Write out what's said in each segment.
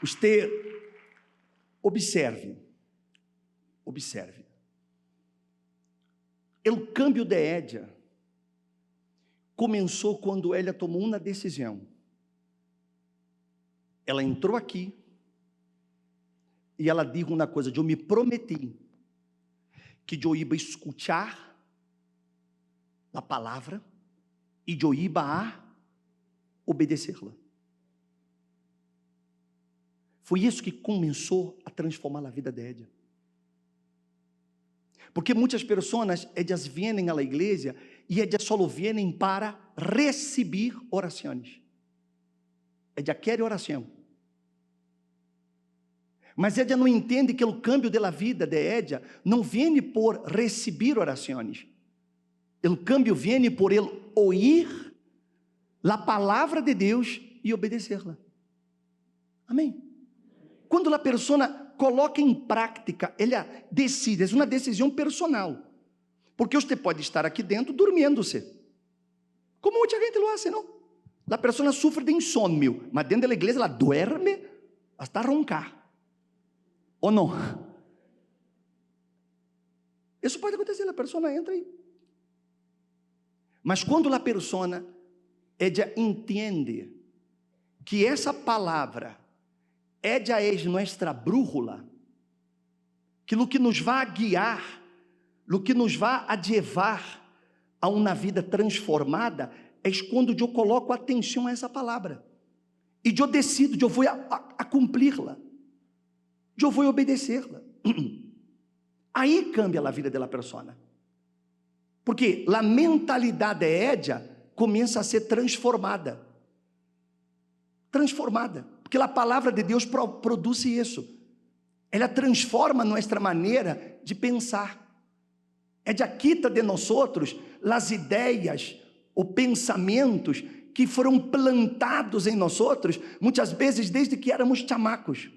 Você observe. O câmbio de Édia começou quando ela tomou uma decisão. Ela entrou aqui e ela disse uma coisa: eu me prometi que eu ia escutar a palavra e eu ia a obedecê-la. Foi isso que começou a transformar a vida de Édia. Porque muitas pessoas, elas vêm à igreja e elas só vêm para receber orações. Elas querem oração. Mas ela não entende que o câmbio da vida de Édia não vem por receber orações. O câmbio vem por ele ouvir a palavra de Deus e obedecê-la. Amém? Quando a pessoa coloca em prática, ela decide, é uma decisão personal. Porque você pode estar aqui dentro dormindo-se. Como muita gente lo hace, não? A pessoa sofre de insônia, mas dentro da igreja ela duerme hasta roncar. Ou não? Isso pode acontecer, a pessoa entra aí. Mas quando a pessoa ela entende que essa palavra ella é nossa brújula, que o que nos vai guiar, o que nos vai levar a uma vida transformada, é quando eu coloco atenção a essa palavra, e eu decido, eu vou a cumpri-la, eu vou obedecê-la. Aí cambia a vida da pessoa, porque a mentalidade de Édia começa a ser transformada, porque a palavra de Deus produz isso. Ela transforma nossa maneira de pensar. Ela quita de nós as ideias ou pensamentos que foram plantados em nós muitas vezes desde que éramos chamacos.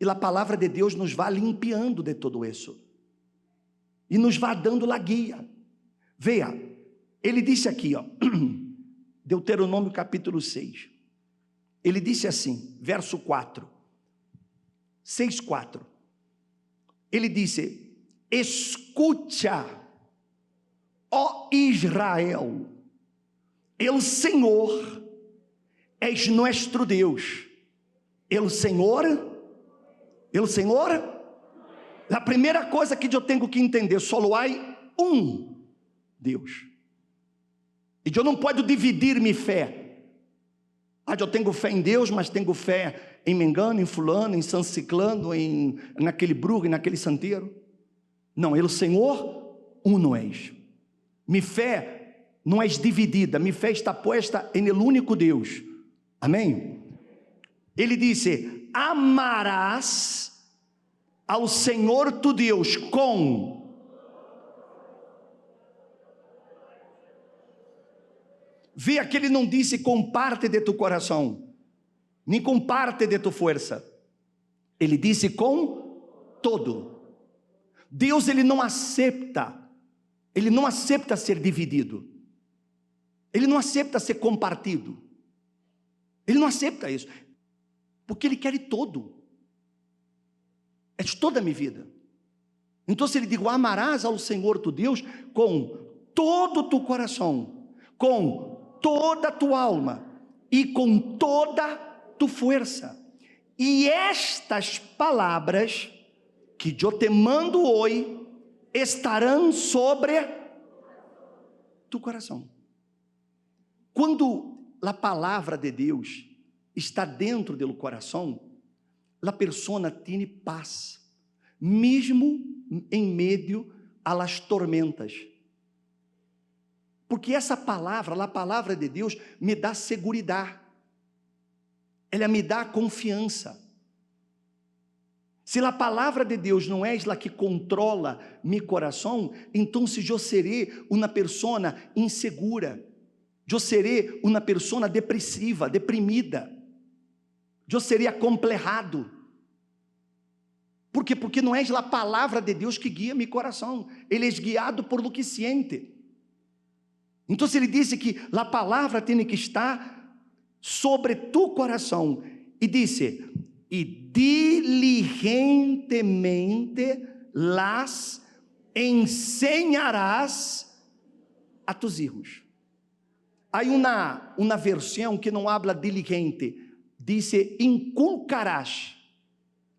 E a palavra de Deus nos vai limpiando de tudo isso e nos vai dando a guia. Veja, ele disse aqui, Deuteronômio capítulo 6. Ele disse assim, verso 4, 6:4. Ele disse: escucha, ó Israel, el Senhor és nosso Deus. El Senhor, a primeira coisa que eu tenho que entender, só há um Deus. E eu não posso dividir minha fé. Eu tenho fé em Deus, mas tenho fé em Mengano, em fulano, em San Ciclano, naquele bruxo, naquele santeiro. Não, ele, Senhor, uno és. Minha fé não é dividida, minha fé está posta em el único Deus. Amém? Ele disse: amarás ao Senhor tu Deus com... Vê que ele não disse com parte de tu coração, nem com parte de tu força. Ele disse com todo. Deus, ele não aceita ser dividido. Ele não aceita ser compartido. Ele não aceita isso, porque ele quer todo. É de toda a minha vida. Então se ele diz: amarás ao Senhor tu Deus com todo o teu coração, com toda a tua alma e com toda a tua força. E estas palavras que eu te mando hoje estarão sobre tu coração. Quando a palavra de Deus está dentro do coração, a pessoa tem paz, mesmo em meio às tormentas. Porque essa palavra, a palavra de Deus, me dá segurança. Ela me dá confiança. Se a palavra de Deus não é a que controla meu coração, então eu serei uma pessoa insegura. Eu serei uma pessoa depressiva, deprimida. Eu serei acomplejado. Por quê? Porque não é a palavra de Deus que guia meu coração. Ele é guiado por lo que sente. Então ele disse que a palavra tem que estar sobre tu coração. E disse: e diligentemente las enseñarás a tus hijos. Há uma versão que não habla diligente, diz inculcarás.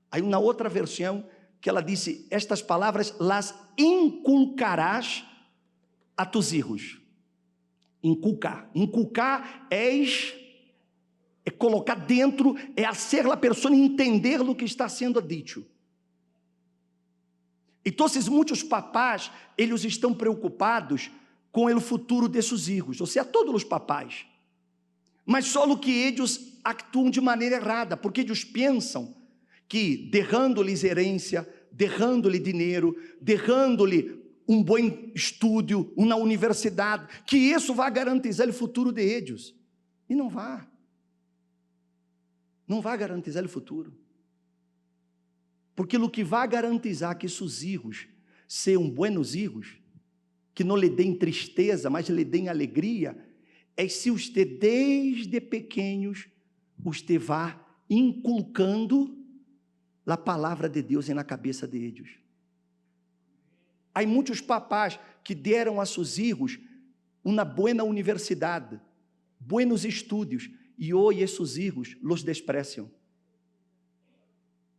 Há uma outra versão que ela disse, estas palavras las inculcarás a tus hijos. Inculcar. Inculcar é colocar dentro, é fazer a pessoa entender o que está sendo dito. Então, muitos papás, eles estão preocupados com o futuro de seus filhos, ou seja, todos os papás. Mas só que eles actuam de maneira errada, porque eles pensam que derrando-lhes herência, derrando-lhe dinheiro, derrando-lhe um bom estudo, uma universidade, que isso vai garantizar o futuro de eles. E não vai. Não vai garantizar o futuro. Porque o que vai garantizar que seus filhos sejam buenos filhos, que não lhe deem tristeza, mas lhe deem alegria, é se você desde pequenos, você vá inculcando a palavra de Deus na cabeça deles. Há muitos papás que deram a seus filhos uma boa universidade, buenos estudos, e hoje esses filhos los despreciam.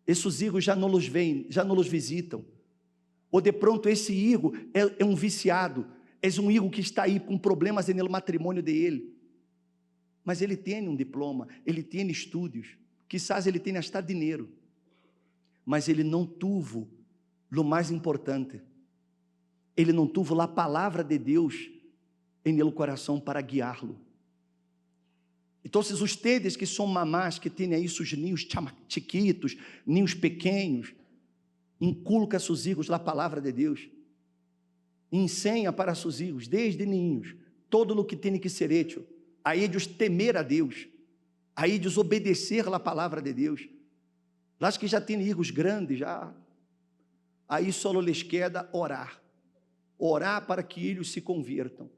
Esses filhos já não os veem, já não os visitam. Ou de pronto esse filho é um viciado, é um filho que está aí com problemas no matrimônio dele. Mas ele tem um diploma, ele tem estudos, quizás ele tenha até dinheiro, mas ele não tuvo o mais importante. Ele não tuvo a palavra de Deus em seu coração para guiá-lo. Então, ustedes que são mamás, que têm aí seus ninhos chiquitos, ninhos pequenos, inculca a seus filhos a palavra de Deus. Ensina para seus filhos, desde ninhos, todo o que tem que ser hecho, a eles temer a Deus, a eles obedecer a palavra de Deus. Las que já têm filhos grandes, já, aí só lhes queda orar. Orar para que eles se convertam.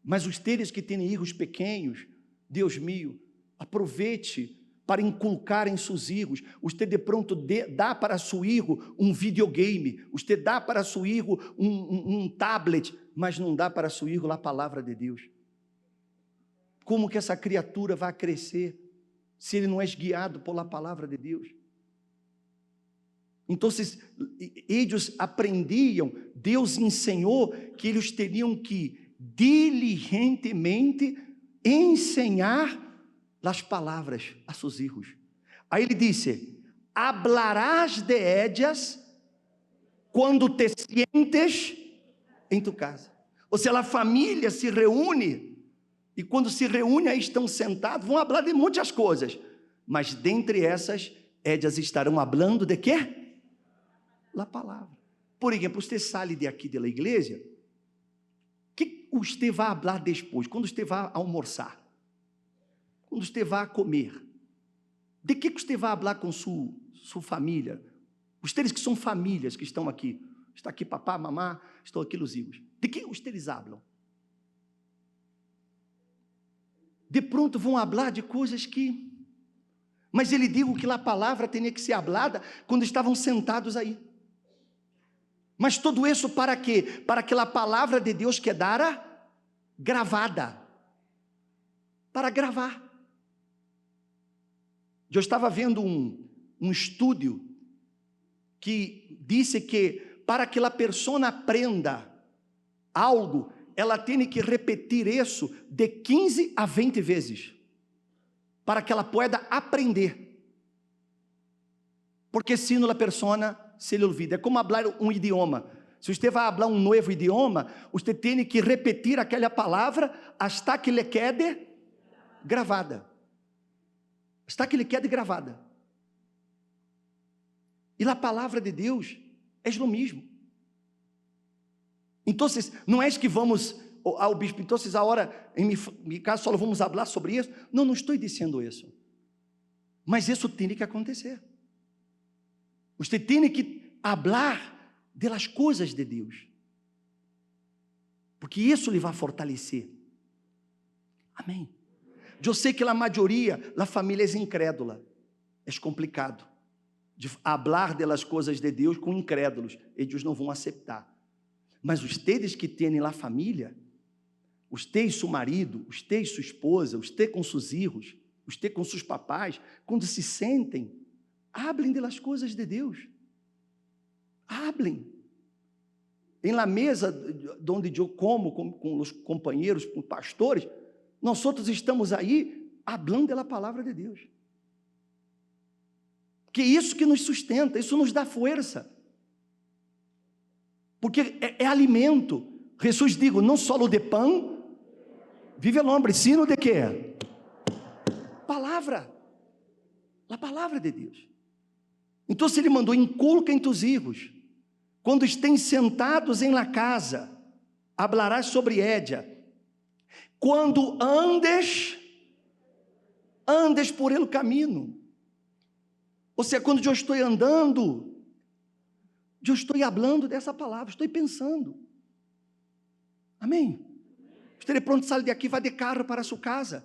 Mas ustedes que têm filhos pequenos, Deus meu, aproveite para inculcar em seus filhos. Você de pronto dá para seu filho um videogame, você dá para seu filho um tablet, mas não dá para seu filho a palavra de Deus. Como que essa criatura vai crescer se ele não é guiado pela palavra de Deus? Então, eles aprendiam, Deus ensinou que eles teriam que diligentemente ensinar as palavras a seus filhos. Aí ele disse: hablarás de ellas quando te sientes em tu casa. Ou seja, a família se reúne, e quando se reúne, aí estão sentados, vão falar de muitas coisas, mas dentre essas, ellas estarão falando de quê? A palavra. Por exemplo, você sai de aqui da igreja, que você vai falar depois, quando você vai almoçar, quando você vai comer, de que você vai falar com sua família? Vocês que são famílias que estão aqui, está aqui papá, mamá, estão aqui os filhos, de que vocês falam? De pronto vão falar de coisas que, mas ele digo que a palavra tinha que ser falada quando estavam sentados aí. Mas tudo isso para quê? Para que a palavra de Deus quedara gravada. Para gravar. Eu estava vendo um estudo que disse que para que a pessoa aprenda algo, ela tem que repetir isso de 15 a 20 vezes, para que ela pueda aprender. Porque senão a pessoa se lhe olvida. É como falar um idioma. Se você vai falar um novo idioma, você tem que repetir aquela palavra hasta que lhe quede gravada. Hasta que lhe quede gravada. E a palavra de Deus é o mesmo. Então, não é que vamos ao bispo, então, agora, em meu caso, só vamos falar sobre isso. Não, não estou dizendo isso. Mas isso tem que acontecer. Você tem que falar das coisas de Deus, porque isso lhe vai fortalecer. Amém. Eu sei que a maioria da família é incrédula, é complicado de falar das coisas de Deus com incrédulos, eles não vão aceitar. Mas ustedes que têm lá família, ustedes seu marido, ustedes sua esposa, ustedes com seus filhos, ustedes com seus papais, quando se sentem, hablem das coisas de Deus. Hablem. Em la mesa onde eu como com os companheiros, com pastores, nós outros estamos aí hablando da palavra de Deus. Que isso que nos sustenta, isso nos dá força. Porque é alimento. Jesus digo, não só de pão vive el hombre, sino de quê? Palavra. A palavra de Deus. Então ele mandou, inculca em tus hijos, quando estén sentados em la casa, hablarás sobre ella. Quando andes por el caminho. Ou seja, quando eu estou andando, eu estou falando dessa palavra, estou pensando. Amém? Você de pronto sai daqui, vai de carro para sua casa.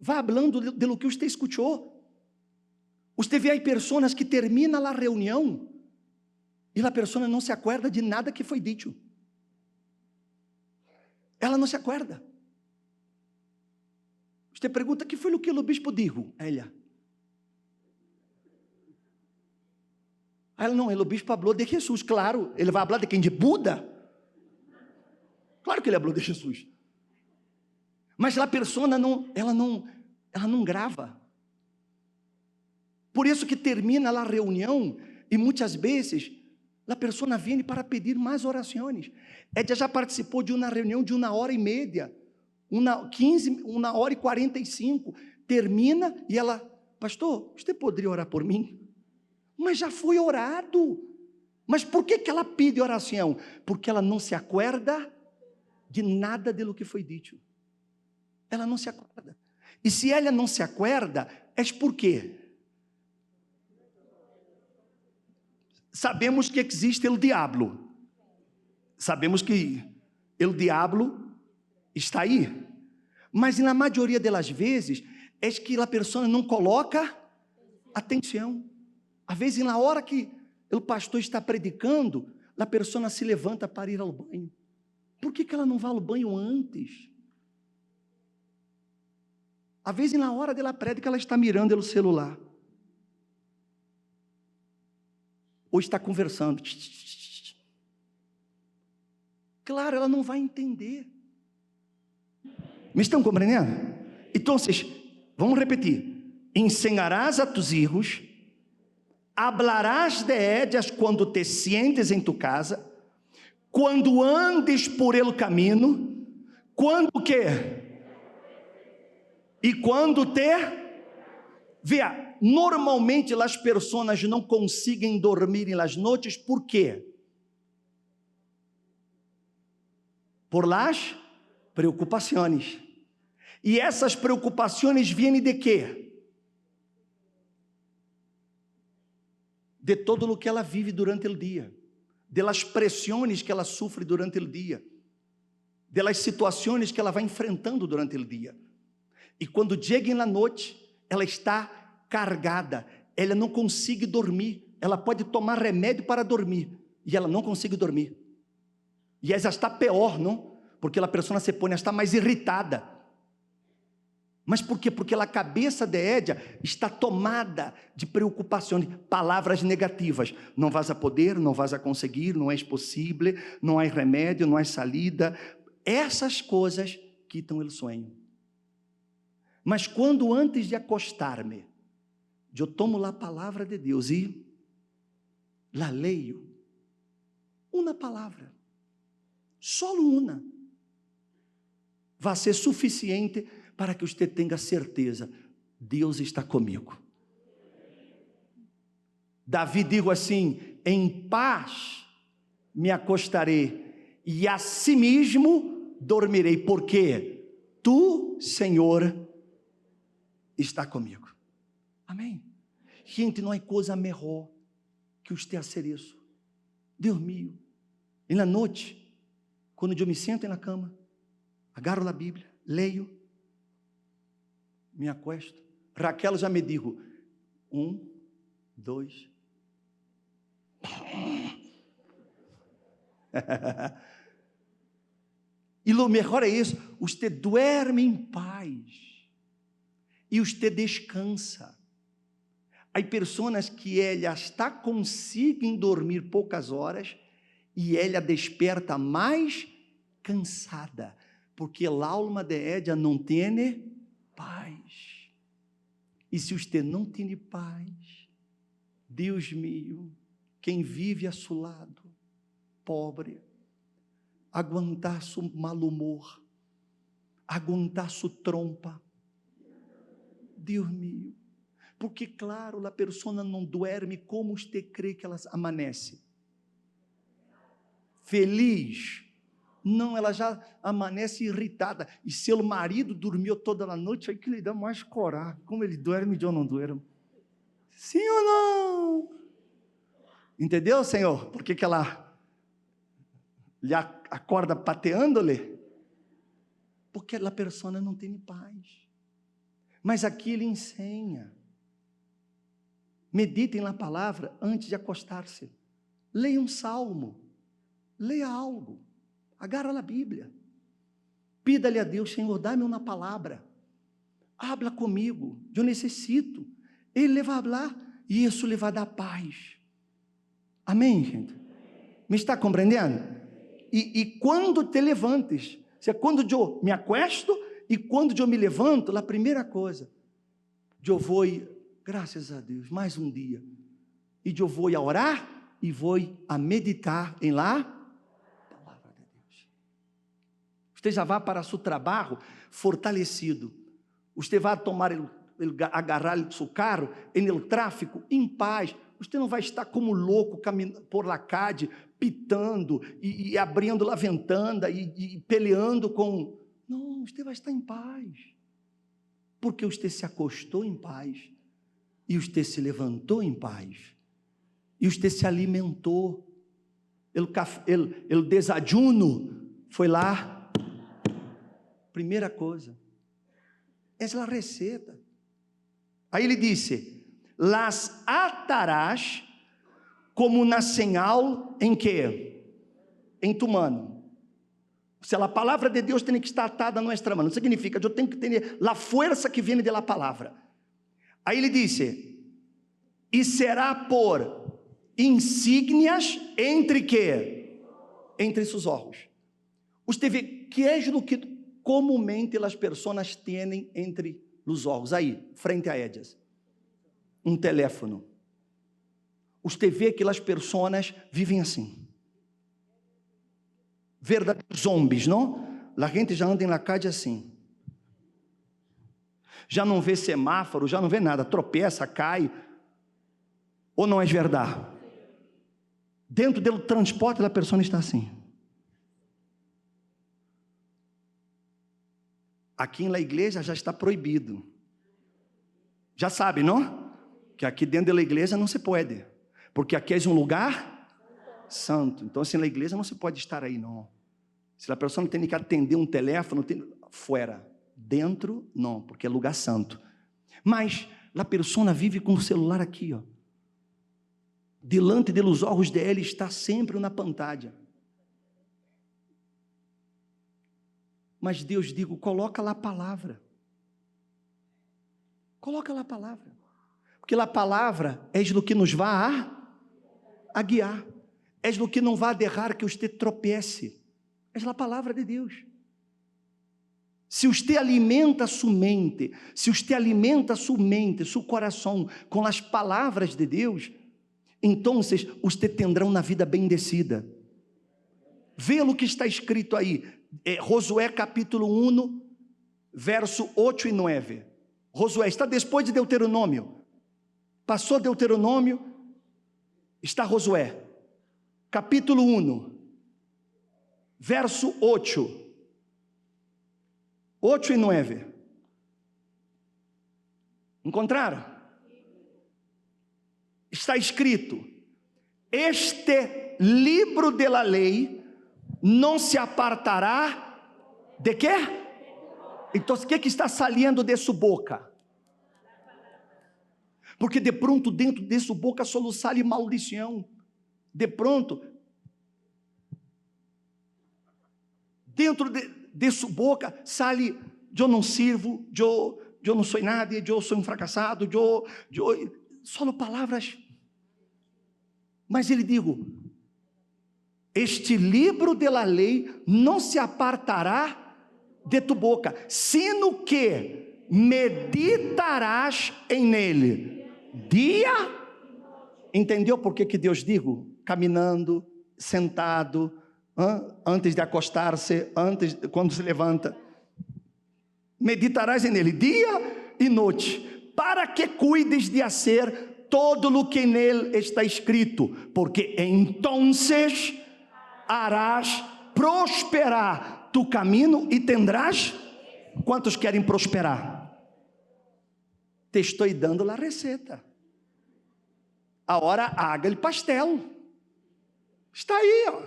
Vai falando de lo que você escutou. Você vê aí pessoas que terminam a reunião e a pessoa não se acuerda de nada que foi dito. Ela não se acuerda. Você pergunta, que foi o que o bispo disse? Ela. Ela não, o bispo falou de Jesus, claro. Ele vai falar de quem? De Buda? Claro que ele falou de Jesus. Mas a pessoa ela não grava. Por isso que termina a reunião e muitas vezes a pessoa vem para pedir mais orações. Ela já participou de uma reunião de 1h30, 1h45, termina e ela, pastor, você poderia orar por mim? Mas já foi orado. Mas por que ela pede oração? Porque ela não se acuerda de nada do que foi dito. Ela não se acuerda. E se ela não se acuerda, é por quê? Sabemos que existe o diabo. Sabemos que o diabo está aí. Mas na maioria das vezes, é que a pessoa não coloca atenção. Às vezes, na hora que o pastor está predicando, a pessoa se levanta para ir ao banho. Por que ela não vai ao banho antes? Às vezes, na hora dela prédica, ela está mirando o celular. Ou está conversando. Claro, ela não vai entender. Me estão compreendendo? Então, vamos repetir. Ensinarás a tus hijos, hablarás de ellas quando te sientes em tu casa, quando andes por el caminho, quando o quê? E quando te... Vea, normalmente as pessoas não conseguem dormir nas noites, por quê? Por las preocupações. E essas preocupações vêm de quê? De todo o que ela vive durante o dia, das pressões que ela sofre durante o dia, das situações que ela vai enfrentando durante o dia. E quando chega na noite, ela está carregada, ela não consegue dormir, ela pode tomar remédio para dormir, e ela não consegue dormir. E ela já está pior, não? Porque a pessoa se põe a estar mais irritada. Mas por quê? Porque a cabeça de Édia está tomada de preocupações, palavras negativas. Não vas a poder, não vas a conseguir, não é possível, não há remédio, não há salida. Essas coisas quitam o sonho. Mas quando antes de acostar-me, eu tomo a palavra de Deus e la leio, uma palavra, só uma, vai ser suficiente para que você tenha certeza, Deus está comigo. Davi digo assim, em paz me acostarei, e assim mesmo dormirei, porque tu, Senhor, está comigo. Amém? Gente, não há coisa melhor que você fazer isso. Dormir. E na noite, quando eu me sento na cama, agarro a Bíblia, leio, me acuesto. Raquel já me disse, 1, 2. E o melhor é isso, você duerme em paz e você descansa. Há pessoas que elas conseguem dormir poucas horas e ela desperta mais cansada, porque a alma de ella não tem paz. E se você não tem paz, Deus meu, quem vive a seu lado, pobre, aguentar seu mal humor, aguentar sua trompa, Deus meu, porque claro, a pessoa não dorme como você crê que ela amanhece, feliz, não, ela já amanhece irritada, e se o marido dormiu toda a noite, aí que lhe dá mais coragem, como ele dorme e eu não durmo, sim ou não? Entendeu, Senhor? Por que ela lhe acorda pateando-lhe? Porque a pessoa não tem paz. Mas aqui ele ensina. Meditem na palavra antes de acostar-se. Leia um salmo. Leia algo. Agarra a Bíblia. Pida-lhe a Deus, Senhor, dá-me uma palavra. Habla comigo. Eu necessito. Ele vai falar e isso lhe vai dar paz. Amém, gente? Me está compreendendo? E quando te levantes, se é quando eu me aquesto e quando eu me levanto, a primeira coisa, eu vou, graças a Deus, mais um dia, e eu vou a orar e vou a meditar em lá a palavra de Deus. Você já vai para seu trabalho fortalecido, você vai tomar, agarrar o seu carro, no tráfico, em paz, você não vai estar como louco, caminhando por la calle, pitando, e abrindo a ventana, e peleando com... Não, você vai estar em paz, porque você se acostou em paz, e você se levantou em paz, e você se alimentou, o desajuno foi lá, primeira coisa, essa é a receita. Aí ele disse, las atarás como na señal em que? Em tu mano. Se a palavra de Deus tem que estar atada a nossa mão, significa que eu tenho que ter a força que vem da palavra. Aí ele disse, e será por insígnias entre que? Entre seus olhos. Você vê que é o que comumente as pessoas têm entre os olhos, aí, frente a elas. Um teléfono. Você vê que as pessoas vivem assim. Verdadeiros zombies, não? A gente já anda na calle assim. Já não vê semáforo, já não vê nada, tropeça, cai. Ou não é verdade? Dentro do transporte, a pessoa está assim. Aqui na igreja já está proibido. Já sabe, não? Que aqui dentro da igreja não se pode. Porque aqui é um lugar santo. Então, assim, na igreja não se pode estar aí, não. Se a pessoa não tem que atender um teléfono, fora. Dentro, não, porque é lugar santo. Mas a pessoa vive com o celular aqui, ó. Delante dos olhos dele está sempre na pantalla. Mas Deus, digo, coloca lá a palavra. Coloca lá a palavra. Porque a palavra é o que nos vai a guiar. É o que não vai deixar que você tropece. É a palavra de Deus. Se você alimenta sua mente, se você alimenta sua mente, seu coração com as palavras de Deus, então você terá uma vida bendecida. Vê o que está escrito aí, Josué capítulo 1, verso 8 e 9. Josué está depois de Deuteronômio. Passou Deuteronômio, está Josué, capítulo 1, verso 8 e 9. Encontraram? Está escrito, este livro de la lei não se apartará de quê? Então, o que está saindo de sua boca? Porque de pronto dentro de sua boca solo sale maldição. De pronto, dentro de sua boca sale: eu não sirvo, eu não sou nada, eu sou um fracassado, solo palavras. Mas ele digo: este livro da lei não se apartará de tu boca, sino que meditarás em nele dia. Entendeu por que Deus digo? Caminhando, sentado, antes de acostar-se, quando se levanta. Meditarás nele dia e noite, para que cuides de fazer todo o que nele está escrito, porque entonces harás prosperar tu caminho e tendrás. Quantos querem prosperar? Te estou dando a receita. Agora haga-lhe pastel. Está aí, ó.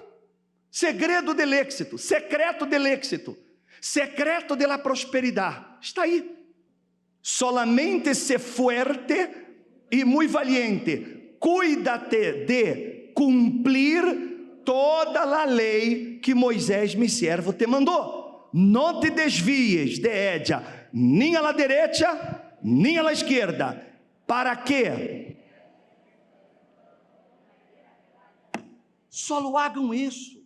Segredo del éxito, secreto del éxito, secreto de la prosperidade. Está aí. Solamente sé fuerte e muito valiente. Cuídate de cumprir toda a lei que Moisés, mi servo, te mandou. Não te desvies de ella, nem a la derecha, nem a la esquerda. Para quê? Só hagam isso.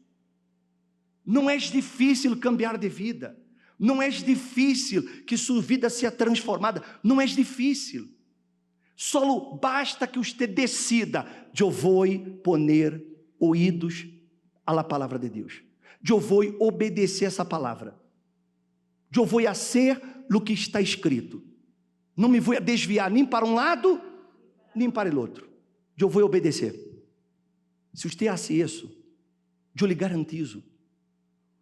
Não é difícil cambiar de vida. Não é difícil que sua vida seja transformada. Não é difícil. Só basta que você decida: eu vou poner ouídos à palavra de Deus. Eu vou obedecer essa palavra. Eu vou fazer o que está escrito. Não me vou desviar nem para um lado, nem para o outro. Eu vou obedecer. Se você faz isso, eu lhe garantizo,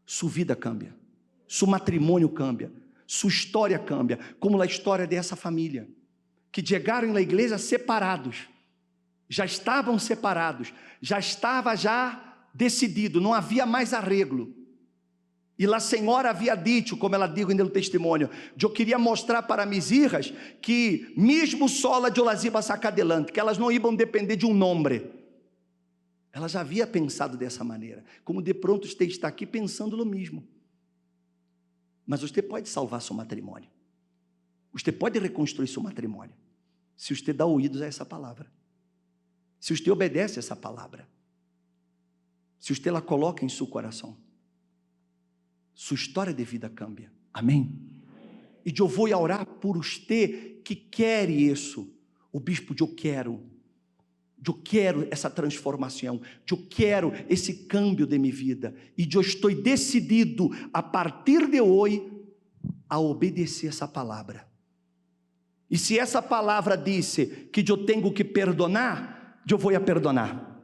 sua vida cambia, seu matrimônio cambia, sua história cambia, como a história dessa família, que chegaram na igreja separados, já estavam separados, já estava decidido, não havia mais arreglo. E a senhora havia dito, como ela diz no testemunho: eu queria mostrar para minhas filhas que mesmo sola eu las iba a sacar adelante, que elas não iam depender de um nome. Ela já havia pensado dessa maneira, como de pronto você está aqui pensando o mesmo. Mas você pode salvar seu matrimônio, você pode reconstruir seu matrimônio, se você dá ouvidos a essa palavra, se você obedece a essa palavra, se você a coloca em seu coração. Sua história de vida cambia. Amém? E eu vou orar por você que quer isso. O bispo, eu quero essa transformação, eu quero esse câmbio de minha vida, e eu estou decidido a partir de hoje a obedecer essa palavra. E se essa palavra disse que eu tenho que perdonar, eu vou a perdonar.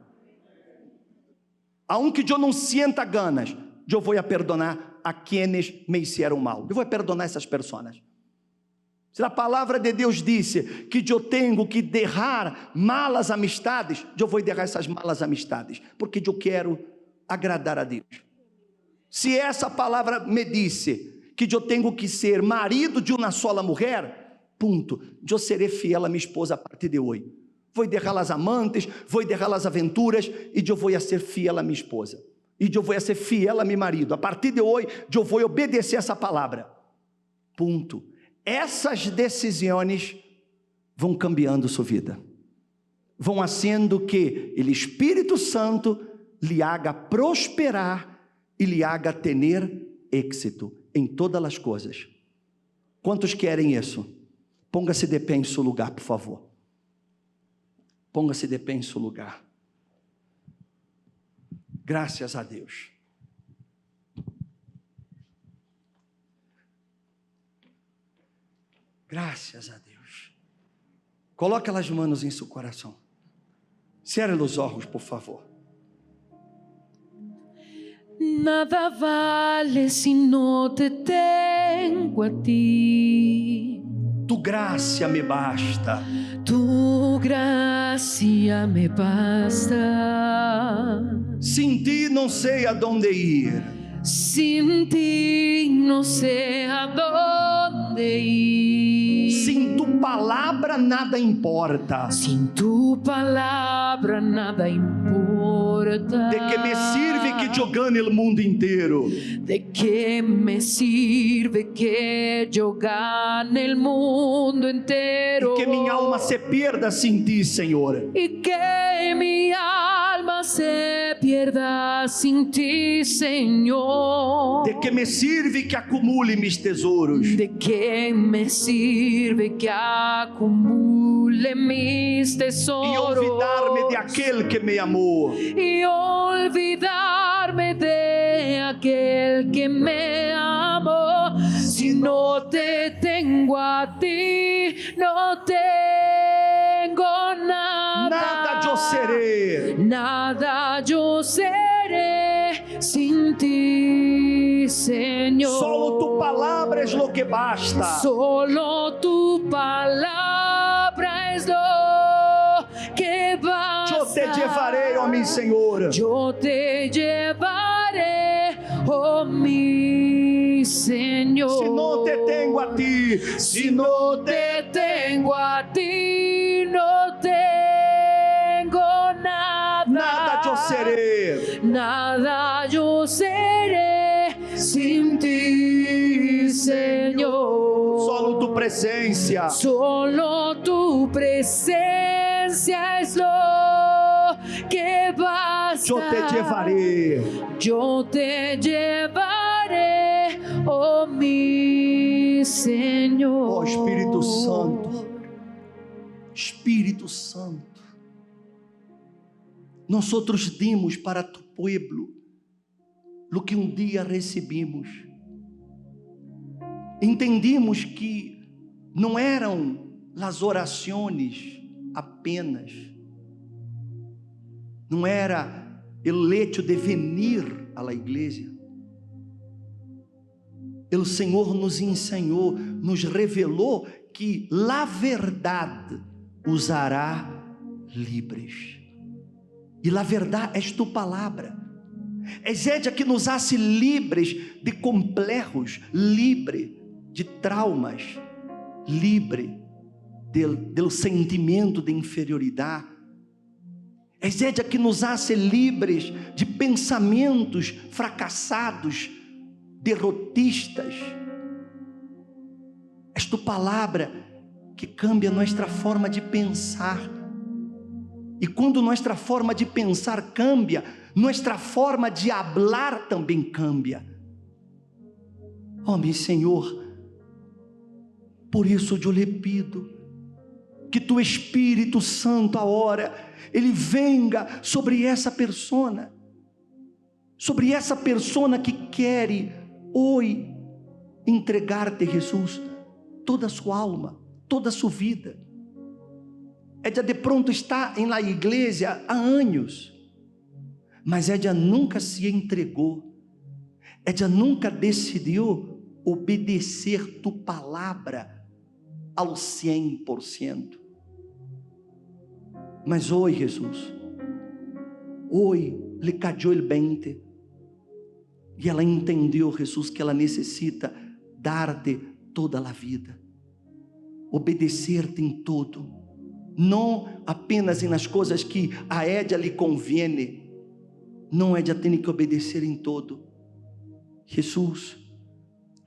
Aunque eu não sienta ganas, eu vou a perdonar a quienes me hicieron mal. Eu vou perdonar essas pessoas. Se a palavra de Deus disse que eu tenho que deixar malas amistades, eu vou deixar essas malas amistades, porque eu quero agradar a Deus. Se essa palavra me disse que eu tenho que ser marido de uma sola mulher, ponto, eu serei fiel a minha esposa a partir de hoje. Vou deixar as amantes, vou deixar as aventuras, e eu vou ser fiel a minha esposa. E eu vou ser fiel a meu marido. A partir de hoje, eu vou obedecer essa palavra. Ponto. Essas decisões vão cambiando sua vida. Vão fazendo que o Espírito Santo lhe haga prosperar e lhe haga ter êxito em todas as coisas. Quantos querem isso? Ponga-se de pé em seu lugar, por favor. Ponga-se de pé em seu lugar. Graças a Deus. Graças a Deus. Coloque as mãos em seu coração. Cierre os olhos, por favor. Nada vale si no te tengo a ti. Tu graça me basta. Tu gracia me basta. Sin ti não sei aonde ir. Sin ti no sé a dónde ir. Sin tu palavra nada importa. Sin tu palabra nada importa. De que me sirve que eu ganhe o mundo inteiro? ¿De qué me sirve que yo gane el mundo entero? E que minha alma se perda sem ti, Senhor. Y que mi alma se pierda sin ti, Señor. De que me sirve que acumule mis tesouros? ¿De qué me sirve que acumule mis E tesoros? olvidar-me de aquele que me amou. Y olvidarme de aquel que me amó. Si no te tengo a ti, no tengo nada. Nada eu serei. Nada yo seré sin ti, Señor. Solo tu palavra es lo que basta. Solo tu palabra es lo que basta. Eu te llevarei, ó mi Senhor. Yo te llevaré, oh mi Señor. Se não te tenho a ti, Si no te tengo a ti, no tengo nada. nada eu serei. Nada yo seré sin ti, Señor. Solo tu presença. Solo tu presencia es lo que basta. Eu te llevarei. Yo te llevaré, oh mi Señor. Ó Espírito Santo. Espírito Santo. Nós outros dimos para tu pueblo lo que um dia recebimos. Entendimos que não eram as orações apenas, não era o hecho de venir à igreja. O Senhor nos ensinou, nos revelou que a verdade os hará livres. E a verdade é tu palavra. É ella que nos hace livres de complejos, livre de traumas, livre do sentimento de inferioridade. É ella que nos hace livres de pensamentos fracassados, derrotistas. É tu palavra que cambia nossa forma de pensar. E quando nossa forma de pensar cambia, nossa forma de hablar também cambia. Oh, meu Senhor, por isso eu lhe pido que tu Espírito Santo agora, ele venga sobre essa persona que quer hoje entregar-te, Jesus, toda a sua alma, toda a sua vida. Ella de pronto está em la igreja há anos, mas ella nunca se entregou, ella nunca decidiu obedecer tu palavra ao 100%. Mas hoje, Jesus, hoje lhe caiu o 20 e ela entendeu, Jesus, que ela necessita dar-te toda a vida, obedecer-te em tudo. Não apenas nas coisas que a ella lhe conviene. Não, ella tem que obedecer em todo. Jesus,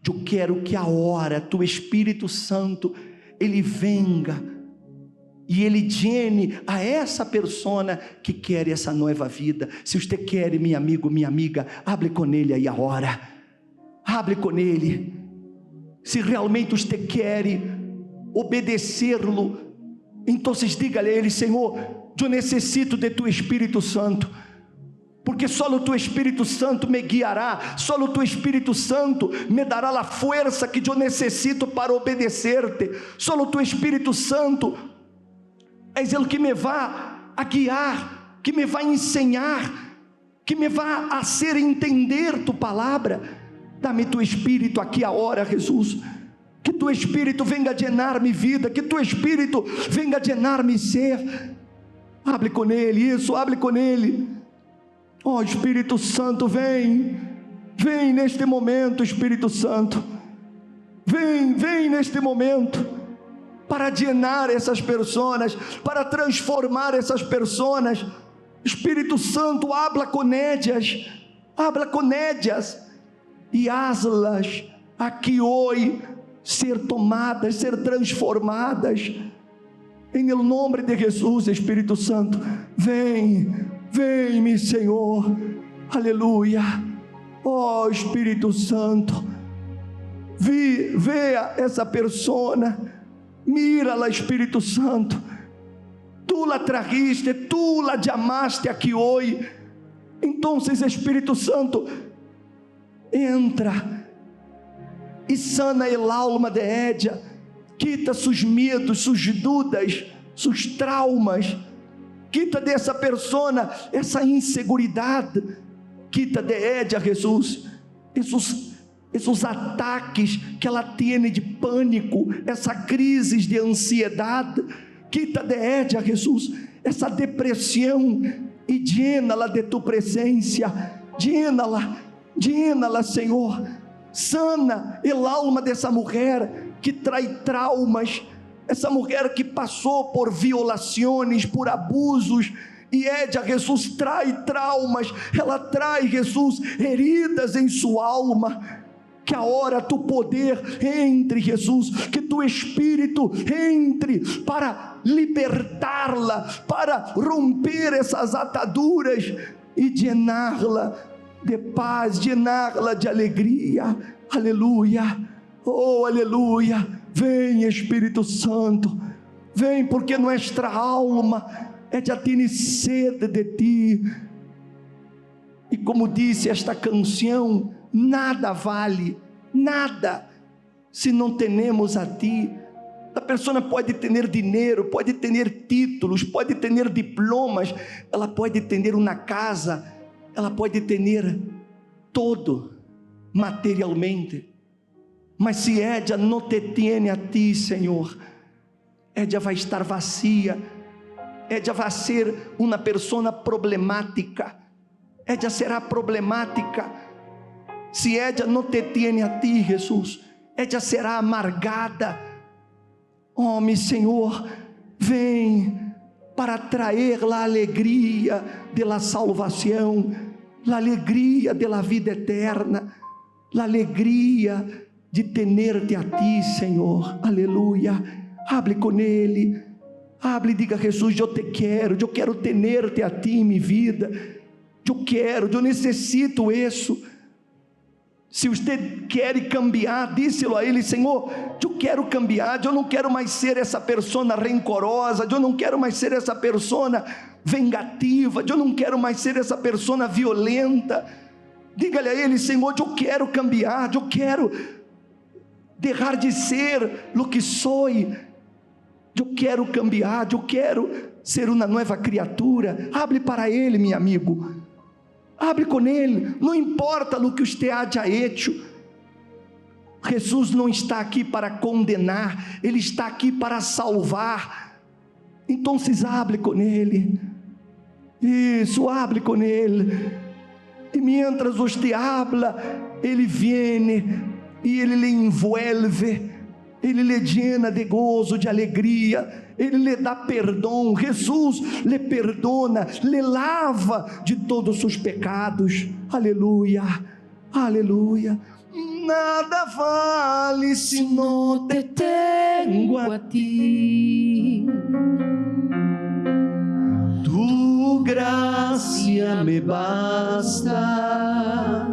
eu quero que agora tu Espírito Santo ele venga e ele llene a essa persona que quer essa nova vida. Se você quer, meu amigo, minha amiga, hable com ele aí agora. Hable com ele. Se realmente você quer obedecer-lo, então diga-lhe a ele: Senhor, eu necessito de tu Espírito Santo, porque só o tu Espírito Santo me guiará, só o tu Espírito Santo me dará a força que eu necessito para obedecer-te, só o tu Espírito Santo és ele que me vai a guiar, que me vai ensinar, que me vai a hacer entender tu palavra. Dá-me tu Espírito aqui agora, Jesus. Que tu Espírito venga llenar minha vida, que tu Espírito venga llenar meu ser. Hable com ele, isso, hable com ele. Oh, Espírito Santo, vem neste momento, Espírito Santo. Vem neste momento. para llenar essas pessoas, para transformar essas pessoas. Espírito Santo, habla com ellas e hazlas aqui hoje ser tomadas, ser transformadas. Em nome de Jesus, Espírito Santo, vem-me, Senhor, aleluia. Oh Espírito Santo, veja essa persona, mira-la, Espírito Santo, tu la trajiste, tu la llamaste aqui hoje. Então, Espírito Santo, entra e sana el alma de ella, quita seus medos, suas dúvidas, seus traumas, quita dessa persona essa inseguridade, quita de ella, Jesus, esses ataques que ela tem de pânico, essa crise de ansiedade, quita de ella, Jesus, essa depressão, e llena-la de tu presença, llena-la, Senhor. Sana el alma dessa mulher que trai traumas, essa mulher que passou por violações, por abusos, e ella, Jesus, trai traumas, ela trai, Jesus, heridas em sua alma. Que agora tu poder entre, Jesus, que tu Espírito entre para libertá-la, para romper essas ataduras e llená-la de paz, llená-la de alegria. Aleluia, oh aleluia. Vem, Espírito Santo, vem, porque nossa alma já tem sede de ti. E como disse esta canção, nada vale, nada, se não temos a ti. A pessoa pode ter dinheiro, pode ter títulos, pode ter diplomas, ela pode ter uma casa, ela pode ter todo materialmente, mas se ella não te tem a ti, Senhor, ella vai estar vazia, ella vai ser uma pessoa problemática, ella será problemática. Se ella não te tem a ti, Jesus, ella será amargada. Oh, meu Senhor, vem para trazer a alegria da salvação, a alegria da vida eterna, a alegria de ter-te a ti, Senhor. Aleluia. Hable com Ele, hable e diga: Jesus, eu quero ter-te a ti em minha vida, eu necessito isso. Se você quer cambiar, díselo a Ele: Senhor, eu quero cambiar, eu não quero mais ser essa pessoa rancorosa, eu não quero mais ser essa pessoa vengativa, eu não quero mais ser essa pessoa violenta. Diga-lhe a Ele: Senhor, eu quero cambiar, eu quero deixar de ser o que sou, eu quero cambiar, eu quero ser uma nova criatura. Hable para Ele, meu amigo, hable com Ele, não importa o que você haya hecho. Jesus não está aqui para condenar, Ele está aqui para salvar. Então hable com Ele, isso, hable com Ele, e mientras você habla, Ele vem e Ele lhe envolve, Ele lhe llena de gozo, de alegria, Ele lhe dá perdão. Jesus lhe perdona, lhe lava de todos os seus pecados. Aleluia, aleluia. Nada vale se não te tenho a ti, tu gracia me basta.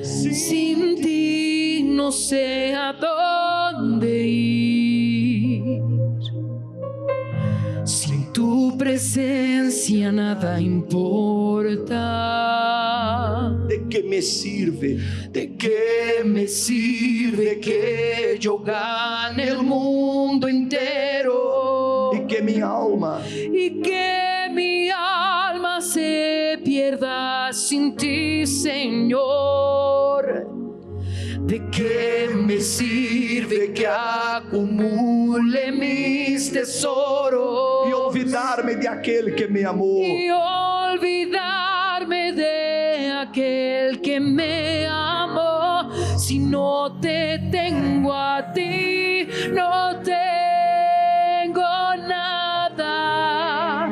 Sin ti no sé a dónde ir, sin tu presencia nada importa. ¿De qué me sirve? ¿De qué me sirve que yo gane el mundo entero Y que mi alma se pierda sin ti, Señor? ¿De qué me sirve que acumule mis tesoros y olvidarme de aquel que me amó? y olvidarme de aquel que me amó, si no te tengo a ti? no tengo nada,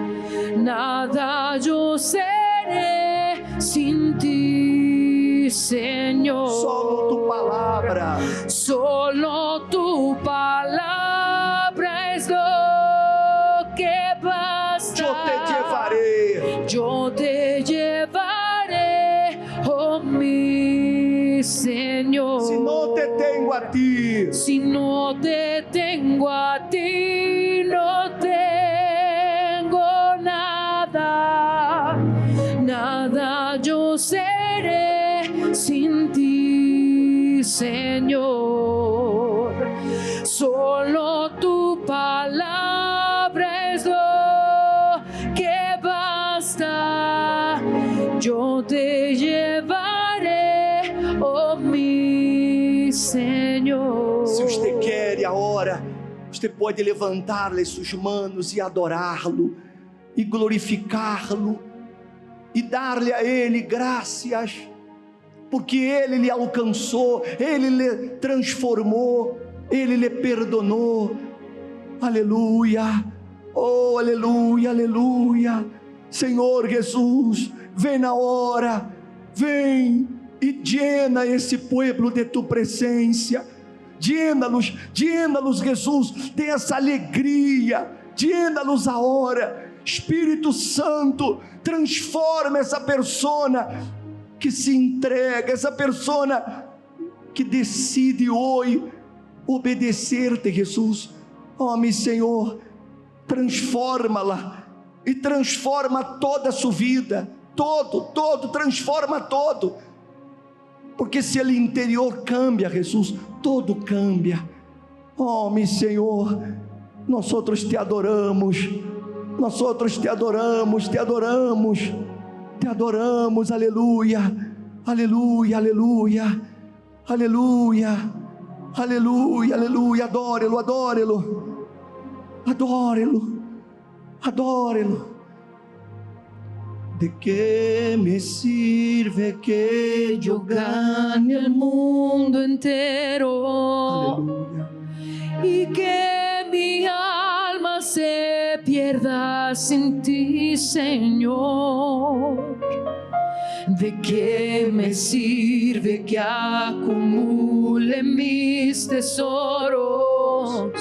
nada yo seré sin ti, Señor. Solo tu palavra. Solo tu palabra es lo que basta. Eu te llevaré. Yo te llevaré, oh mi Señor. Se não te tenho a ti, Si no te tengo a ti, no tengo nada, nada yo seré sin ti, Señor. Solo tu palabra es lo que basta. Yo te llevaré, oh mi Señor. se você quer e a hora, você pode levantar as suas mãos e adorá-lo, e glorificá-lo, e dar-lhe a Ele graças, porque Ele lhe alcançou, Ele lhe transformou, Ele lhe perdonou. Aleluia, oh aleluia, aleluia. Senhor Jesus, vem na hora, vem e llena esse povo de tu presença. Llena-los, Jesus, tem essa alegria, llena-los agora. Espírito Santo, transforma essa persona que se entrega, essa persona que decide hoje obedecer-te, Jesus. Oh, meu Senhor, transforma-la e transforma toda a sua vida, todo, transforma todo. Porque se ele interior cambia, Jesus, todo cambia. Oh, meu Senhor, nós outros te adoramos, te adoramos, aleluia, aleluia, aleluia, aleluia, aleluia, aleluia. Adore-lo, adore-lo, adore-lo, adore-lo. ¿De qué me sirve que yo Gane el mundo entero Aleluya. y que mi alma se pierda sin ti, Señor? ¿De qué me sirve que acumule mis tesoros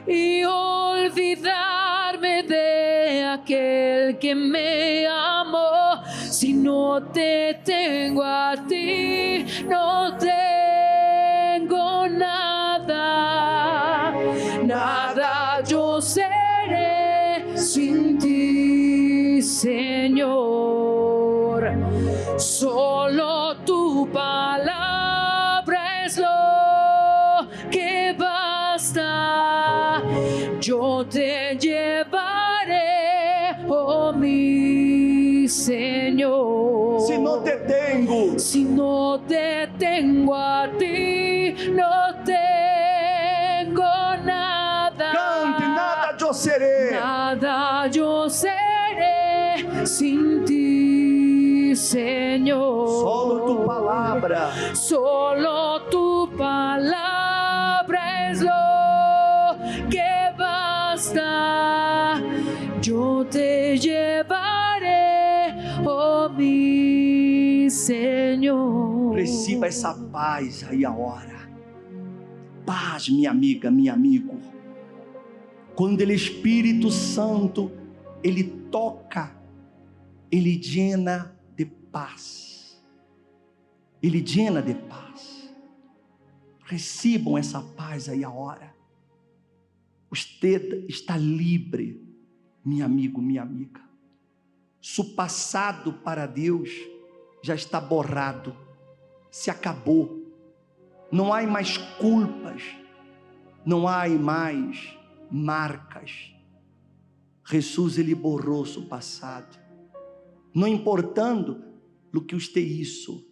y olvidarme de aquel que me amó? Si no te tengo a ti, no tengo nada, nada yo seré sin ti, Señor. Solo tu palabra es lo que basta. Yo te llevaré, oh mi Señor. Si no te tengo, Si no te tengo a ti, no tengo nada. cante, nada yo seré. Nada yo seré sin ti, Señor. Solo tu palavra. Solo tu palabra es lo que basta. Yo te llevaré, oh mi Señor. Receba essa paz aí agora. Paz, minha amiga, meu amigo. Quando ele Espírito Santo, ele toca, ele llena de paz. Ele llena de paz. Recebam essa paz aí agora. Você está livre, meu amigo, minha amiga. Seu passado para Deus já está borrado, se acabou. Não há mais culpas, não há mais marcas. Jesus, ele borrou seu passado. Não importando o que você isso,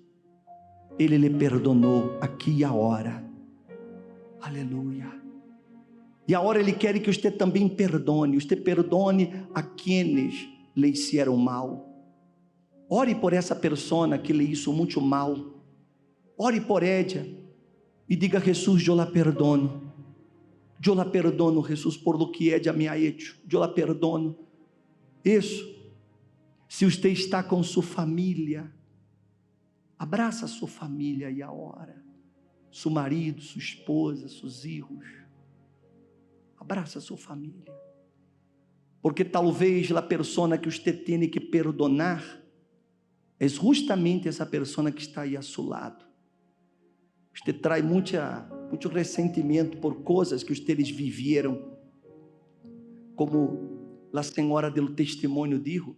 ele lhe perdonou aqui e agora. Aleluia. E agora ele quer que você também perdone. Você perdone a quienes lhe hicieron mal. Ore por essa pessoa que lhe hizo muito mal. Ore por ella e diga: Jesus, eu la perdono. Eu la perdono, Jesus, por lo que ella me ha hecho. Eu la perdono. Isso. Se você está com sua família, abraça sua família e ora. Seu marido, sua esposa, seus filhos. Abraça sua família. Porque talvez a pessoa que você tem que perdonar é justamente essa pessoa que está aí a seu lado. Você traz muito ressentimento por coisas que vocês viveram. Como a senhora do testemunho disse,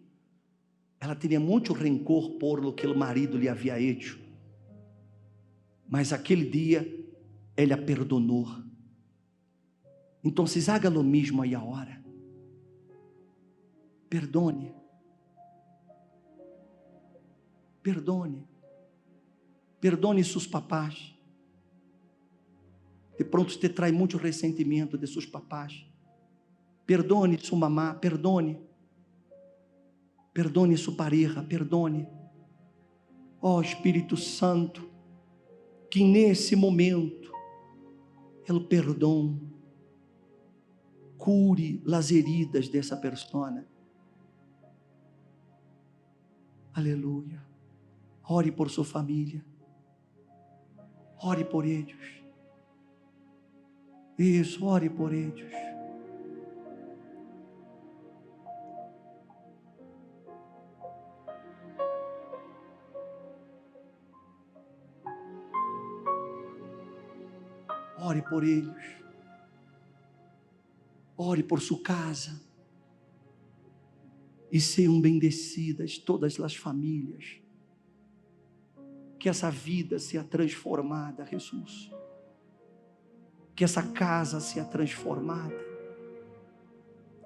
ela tinha muito rancor por lo que o marido lhe havia hecho. Mas aquele dia, ela perdonou. Então, haga lo mesmo aí agora. Perdone. Perdone. Perdone seus papás. De pronto você traz muito ressentimento de seus papás. Perdone sua mamá, perdone. Perdone sua pareja, perdone. Ó Espírito Santo, que nesse momento, o perdão cure as heridas dessa persona. Aleluia. Ore por sua família. Ore por eles. Isso, ore por eles. Ore por eles. Ore por sua casa. E sejam bendecidas todas as famílias. Que essa vida seja transformada, Jesus. Que essa casa seja transformada.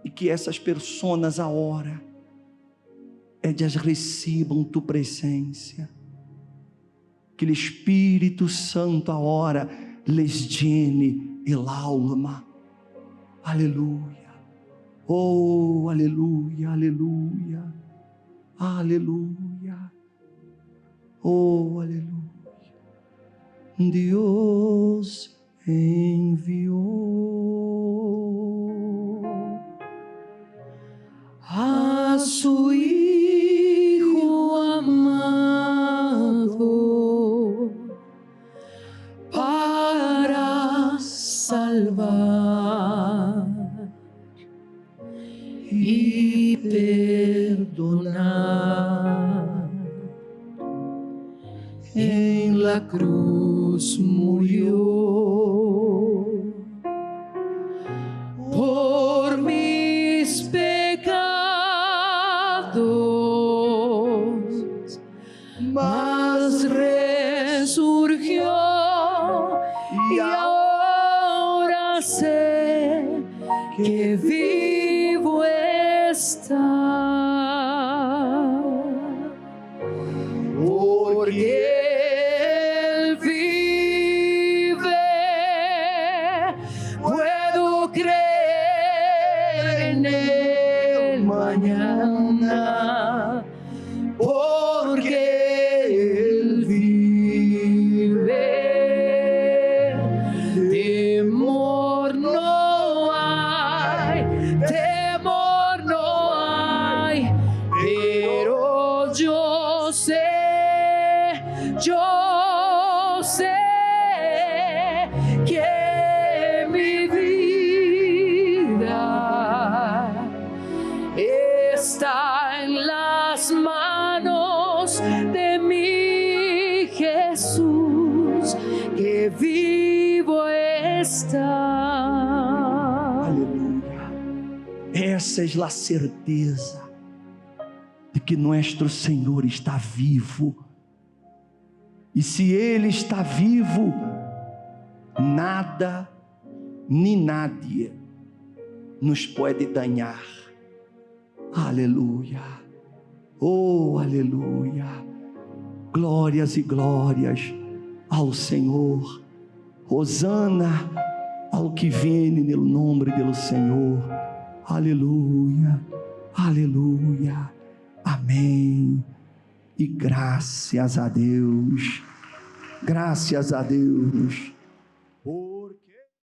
E que essas pessoas agora, elas recebam tu presença. Que o Espírito Santo agora les llene el alma. Aleluia. Oh, aleluia, aleluia. Aleluia. Oh, aleluia. Deus enviou a su Hijo amado para salvar y perdonar. En la cruz murió por mis pecados, mas resurgió y ahora sé que vivo está. Porque Él vive, puedo creer en el mañana, porque Él vive. Temor no hay, temor no hay, pero yo sé que mi vida está en las manos de mi Jesús, que vivo está. Aleluia. Essa é a certeza de que nosso Senhor está vivo. E se Ele está vivo, nada nem nadie nos pode dañar. Aleluia. Oh, aleluia. Glórias e glórias ao Senhor. Hosana ao que vem no nome do Senhor. Aleluia. Aleluia. Amém. E graças a Deus. Graças a Deus.